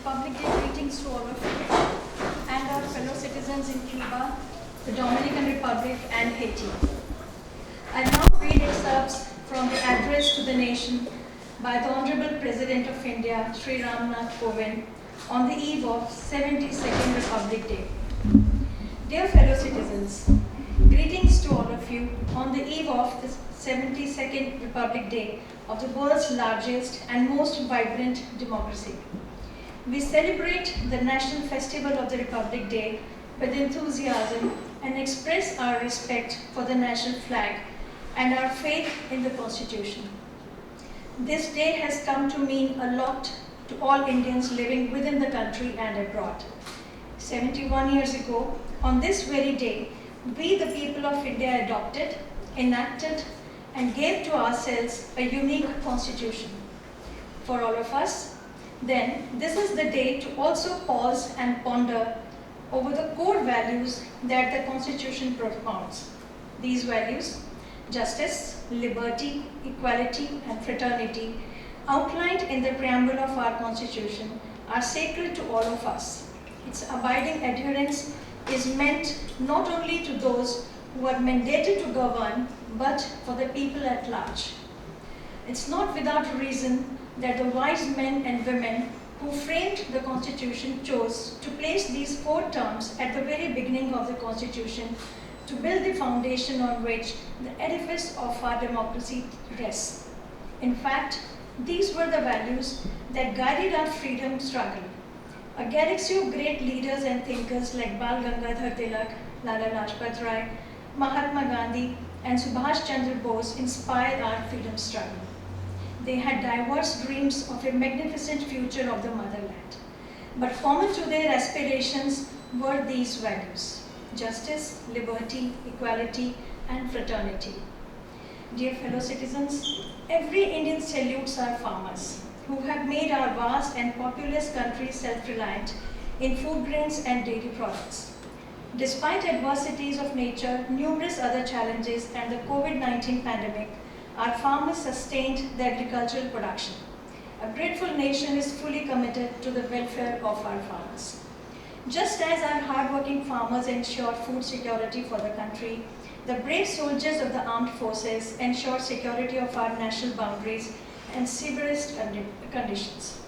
Republic Day greetings to all of you and our fellow citizens in Cuba, the Dominican Republic and Haiti. I now read excerpts from the address to the nation by the Honorable President of India, Sri Ramnath Kovind, on the eve of 72nd Republic Day. Dear fellow citizens, greetings to all of you on the eve of the 72nd Republic Day of the world's largest and most vibrant democracy. We celebrate the National Festival of the Republic Day with enthusiasm and express our respect for the national flag and our faith in the Constitution. This day has come to mean a lot to all Indians living within the country and abroad. 71 years ago, on this very day, we the people of India adopted, enacted, and gave to ourselves a unique constitution. For all of us, then, this is the day to also pause and ponder over the core values that the Constitution propounds. These values, justice, liberty, equality, and fraternity, outlined in the preamble of our Constitution, are sacred to all of us. Its abiding adherence is meant not only to those who are mandated to govern, but for the people at large. It's not without reason that the wise men and women who framed the Constitution chose to place these 4 terms at the very beginning of the Constitution to build the foundation on which the edifice of our democracy rests. In fact, these were the values that guided our freedom struggle. A galaxy of great leaders and thinkers like Bal Gangadhar Tilak, Lala Lajpat Rai, Mahatma Gandhi, and Subhash Chandra Bose inspired our freedom struggle. They had diverse dreams of a magnificent future of the motherland. But common to their aspirations were these values: justice, liberty, equality, and fraternity. Dear fellow citizens, every Indian salutes our farmers, who have made our vast and populous country self-reliant in food grains and dairy products. Despite adversities of nature, numerous other challenges, and the COVID-19 pandemic, our farmers sustained the agricultural production. A grateful nation is fully committed to the welfare of our farmers. Just as our hardworking farmers ensure food security for the country, the brave soldiers of the armed forces ensure security of our national boundaries and severest conditions.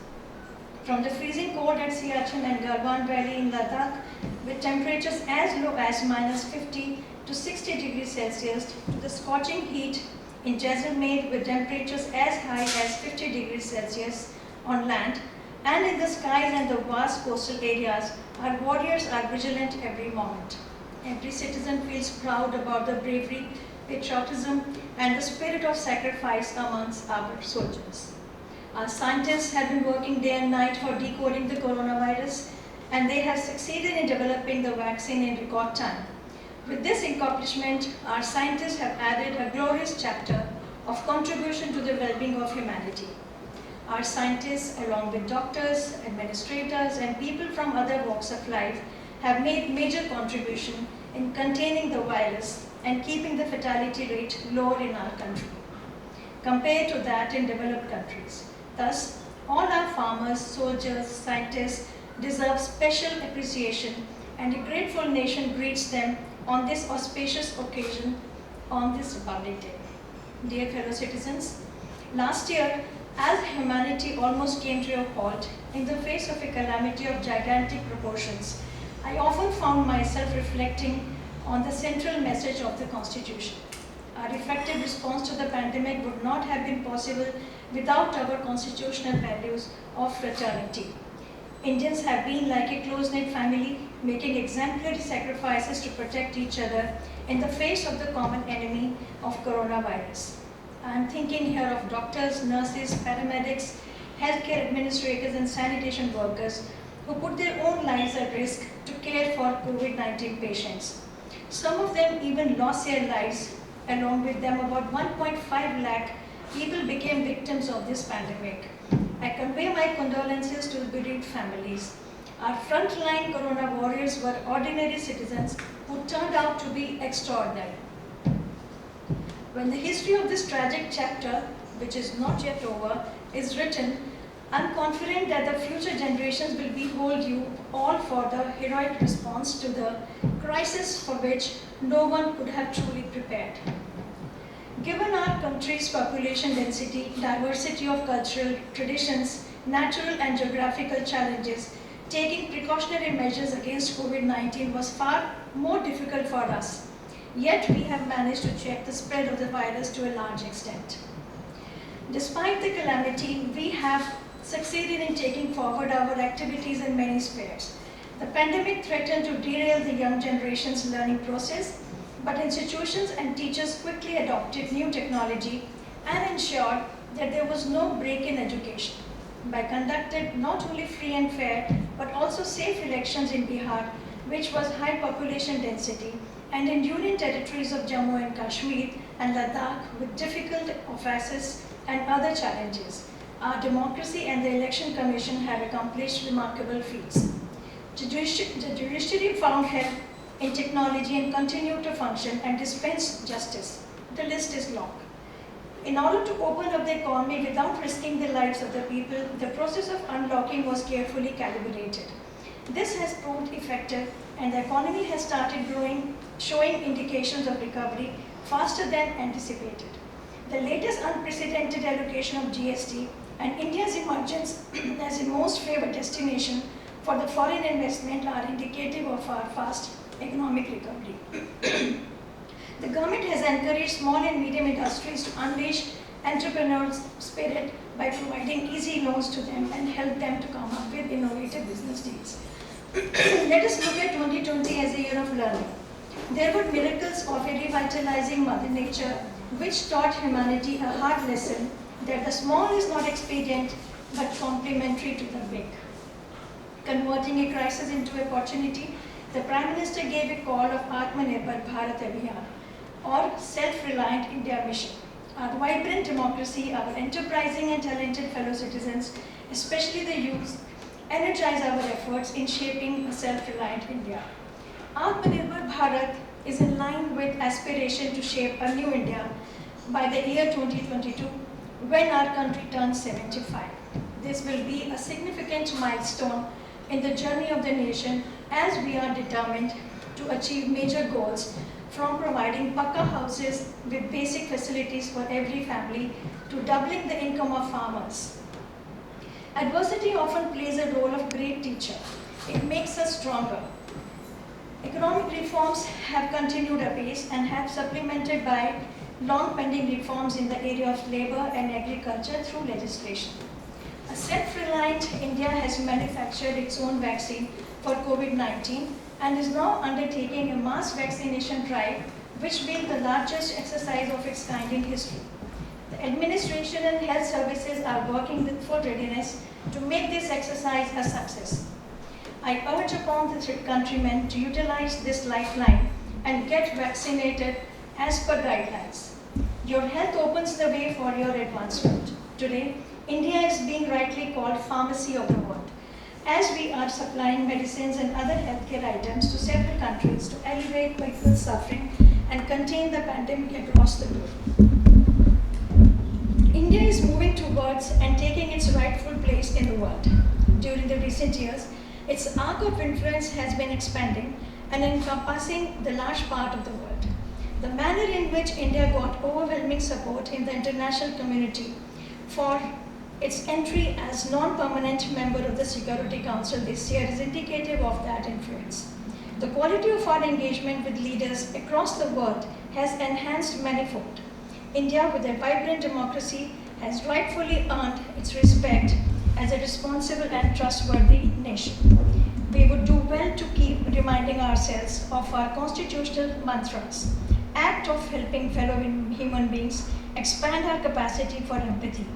From the freezing cold at Siachen and Galwan Valley in Ladakh, with temperatures as low as -50 to 60 degrees Celsius, to the scorching heat in Jaisalmer with temperatures as high as 50 degrees Celsius on land, and in the skies and the vast coastal areas, our warriors are vigilant every moment. Every citizen feels proud about the bravery, patriotism, and the spirit of sacrifice amongst our soldiers. Our scientists have been working day and night for decoding the coronavirus, and they have succeeded in developing the vaccine in record time. With this accomplishment, our scientists have added a glorious chapter of contribution to the well-being of humanity. Our scientists, along with doctors, administrators, and people from other walks of life, have made major contribution in containing the virus and keeping the fatality rate lower in our country, compared to that in developed countries. Thus, all our farmers, soldiers, scientists deserve special appreciation, and a grateful nation greets them on this auspicious occasion on this Republic Day. Dear fellow citizens, last year, as humanity almost came to a halt in the face of a calamity of gigantic proportions, I often found myself reflecting on the central message of the Constitution. Our effective response to the pandemic would not have been possible without our constitutional values of fraternity. Indians have been like a close-knit family, making exemplary sacrifices to protect each other in the face of the common enemy of coronavirus. I am thinking here of doctors, nurses, paramedics, healthcare administrators, and sanitation workers who put their own lives at risk to care for COVID-19 patients. Some of them even lost their lives. Along with them, about 1.5 lakh people became victims of this pandemic. I convey my condolences to the bereaved families. Our frontline corona warriors were ordinary citizens who turned out to be extraordinary. When the history of this tragic chapter, which is not yet over, is written, I'm confident that the future generations will behold you all for the heroic response to the crisis for which no one could have truly prepared. Given our country's population density, diversity of cultural traditions, natural and geographical challenges, taking precautionary measures against COVID-19 was far more difficult for us. Yet we have managed to check the spread of the virus to a large extent. Despite the calamity, we have succeeded in taking forward our activities in many spheres. The pandemic threatened to derail the young generation's learning process, but institutions and teachers quickly adopted new technology and ensured that there was no break in education by conducting not only free and fair, but also safe elections in Bihar, which was high population density, and in union territories of Jammu and Kashmir and Ladakh with difficult of access and other challenges. Our democracy and the Election Commission have accomplished remarkable feats. The judiciary found help in technology and continued to function and dispense justice. The list is long. In order to open up the economy without risking the lives of the people, the process of unlocking was carefully calibrated. This has proved effective and the economy has started growing, showing indications of recovery faster than anticipated. The latest unprecedented allocation of GST and India's emergence as a most favored destination for the foreign investment are indicative of our fast economic recovery. The government has encouraged small and medium industries to unleash entrepreneurial spirit by providing easy loans to them and help them to come up with innovative business deals. Let us look at 2020 as a year of learning. There were miracles of a revitalizing Mother Nature, which taught humanity a hard lesson that the small is not expedient but complementary to the big. Converting a crisis into opportunity, the Prime Minister gave a call of Atmanirbhar Bharat Abhiyan, or Self-Reliant India Mission. Our vibrant democracy, our enterprising and talented fellow citizens, especially the youth, energize our efforts in shaping a self-reliant India. Atmanirbhar Bharat is in line with aspiration to shape a new India by the year 2022, when our country turns 75. This will be a significant milestone in the journey of the nation as we are determined to achieve major goals, from providing Pakka houses with basic facilities for every family to doubling the income of farmers. Adversity often plays a role of great teacher. It makes us stronger. Economic reforms have continued apace and have supplemented by long-pending reforms in the area of labor and agriculture through legislation. A self-reliant India has manufactured its own vaccine for COVID-19 and is now undertaking a mass vaccination drive, which will be the largest exercise of its kind in history. The administration and health services are working with full readiness to make this exercise a success. I urge upon the countrymen to utilize this lifeline and get vaccinated as per guidelines. Your health opens the way for your advancement. Today, India is being rightly called pharmacy of the world, as we are supplying medicines and other healthcare items to several countries to alleviate people's suffering and contain the pandemic across the globe. India is moving towards and taking its rightful place in the world. During the recent years, its arc of influence has been expanding and encompassing the large part of the world. The manner in which India got overwhelming support in the international community for its entry as non-permanent member of the Security Council this year is indicative of that influence. The quality of our engagement with leaders across the world has enhanced manifold. India, with a vibrant democracy, has rightfully earned its respect as a responsible and trustworthy nation. We would do well to keep reminding ourselves of our constitutional mantras: act of helping fellow human beings, expand our capacity for empathy.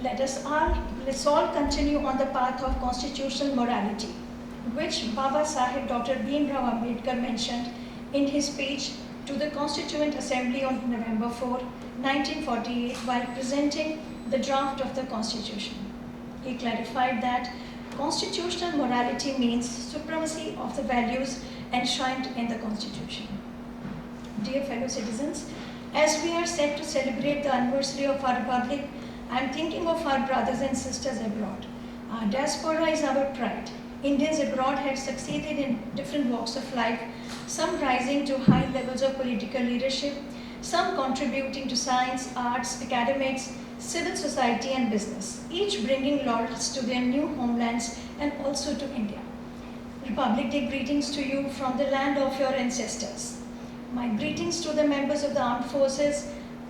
Let's all continue on the path of constitutional morality, which Baba Sahib Dr. Bhimrao Ambedkar mentioned in his speech to the Constituent Assembly on November 4, 1948, while presenting the draft of the Constitution. He clarified that constitutional morality means supremacy of the values enshrined in the Constitution. Dear fellow citizens, as we are set to celebrate the anniversary of our Republic, I'm thinking of our brothers and sisters abroad. Our diaspora is our pride. Indians abroad have succeeded in different walks of life, some rising to high levels of political leadership, some contributing to science, arts, academics, civil society and business, each bringing laurels to their new homelands and also to India. Republic Day greetings to you from the land of your ancestors. My greetings to the members of the armed forces,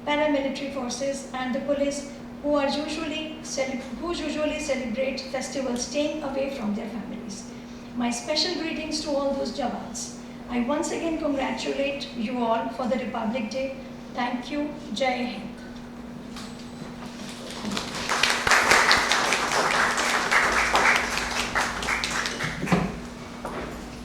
paramilitary forces and the police who usually celebrate festivals staying away from their families. My special greetings to all those Jawans. I once again congratulate you all for the Republic Day. Thank you. Jai Hind.